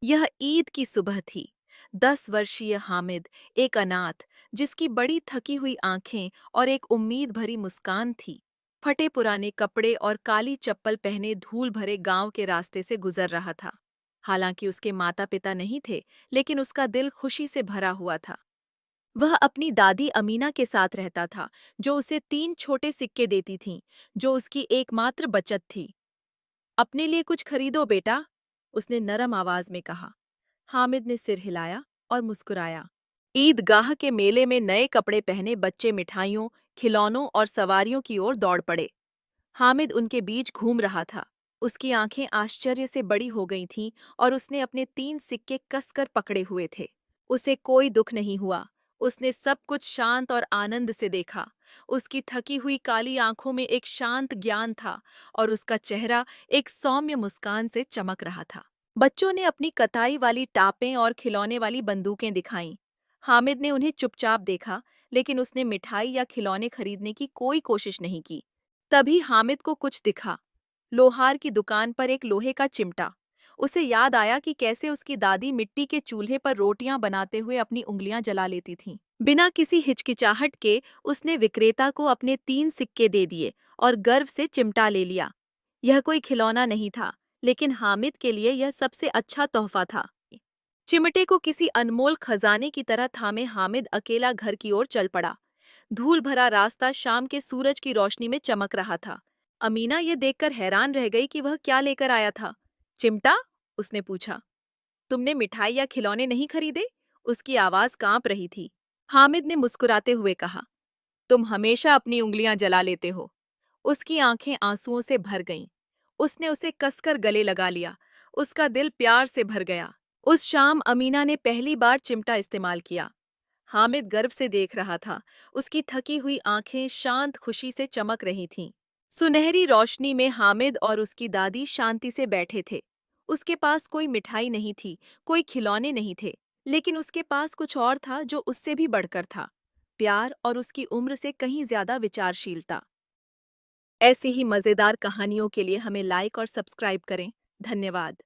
यह ईद की सुबह थी। 10 वर्षीय हामिद, एक अनाथ, जिसकी बड़ी थकी हुई आंखें और एक उम्मीद भरी मुस्कान थी, फटे पुराने कपड़े और काली चप्पल पहने धूल भरे गांव के रास्ते से गुजर रहा था। हालांकि उसके माता पिता नहीं थे, लेकिन उसका दिल खुशी से भरा हुआ था। वह अपनी दादी अमीना के साथ रहता था, जो उसे 3 छोटे सिक्के देती थीं, जो उसकी एकमात्र बचत थी। अपने लिए कुछ खरीदो बेटा, उसने नरम आवाज में कहा। हामिद ने सिर हिलाया और मुस्कुराया। ईदगाह के मेले में नए कपड़े पहने बच्चे मिठाइयों, खिलौनों और सवारियों की ओर दौड़ पड़े। हामिद उनके बीच घूम रहा था। उसकी आंखें आश्चर्य से बड़ी हो गई थीं और उसने अपने 3 सिक्के कसकर पकड़े हुए थे। उसे कोई दुख नहीं हुआ। उसने सब कुछ शांत और आनंद से देखा। उसकी थकी हुई काली आंखों में एक शांत ज्ञान था और उसका चेहरा एक सौम्य मुस्कान से चमक रहा था। बच्चों ने अपनी कताई वाली टापें और खिलौने वाली बंदूकें दिखाईं। हामिद ने उन्हें चुपचाप देखा, लेकिन उसने मिठाई या खिलौने खरीदने की कोई कोशिश नहीं की। तभी हामिद को कुछ दिखा। लोहार की दुकान पर एक लोहे का चिमटा। उसे याद आया कि कैसे उसकी दादी मिट्टी के चूल्हे पर रोटियां बनाते हुए अपनी उंगलियां जला लेती थीं। बिना किसी हिचकिचाहट के उसने विक्रेता को अपने 3 सिक्के दे दिए और गर्व से चिमटा ले लिया। यह कोई खिलौना नहीं था, लेकिन हामिद के लिए यह सबसे अच्छा तोहफा था। चिमटे को किसी अनमोल खजाने की तरह थामे हामिद अकेला घर की ओर चल पड़ा। धूल भरा रास्ता शाम के सूरज की रोशनी में चमक रहा था। अमीना ये देखकर हैरान रह गई कि वह क्या लेकर आया था। चिमटा? उसने पूछा। तुमने मिठाई या खिलौने नहीं खरीदे? उसकी आवाज कांप रही थी। हामिद ने मुस्कुराते हुए कहा, तुम हमेशा अपनी उंगलियां जला लेते हो। उसकी आंखें आंसुओं से भर गईं। उसने उसे कसकर गले लगा लिया। उसका दिल प्यार से भर गया। उस शाम अमीना ने पहली बार चिमटा इस्तेमाल किया। हामिद गर्व से देख रहा था। उसकी थकी हुई आंखें शांत खुशी से चमक रही थीं। सुनहरी रोशनी में हामिद और उसकी दादी शांति से बैठे थे। उसके पास कोई मिठाई नहीं थी, कोई खिलौने नहीं थे, लेकिन उसके पास कुछ और था जो उससे भी बढ़कर था। प्यार और उसकी उम्र से कहीं ज्यादा विचारशीलता। ऐसी ही मजेदार कहानियों के लिए हमें लाइक और सब्सक्राइब करें। धन्यवाद।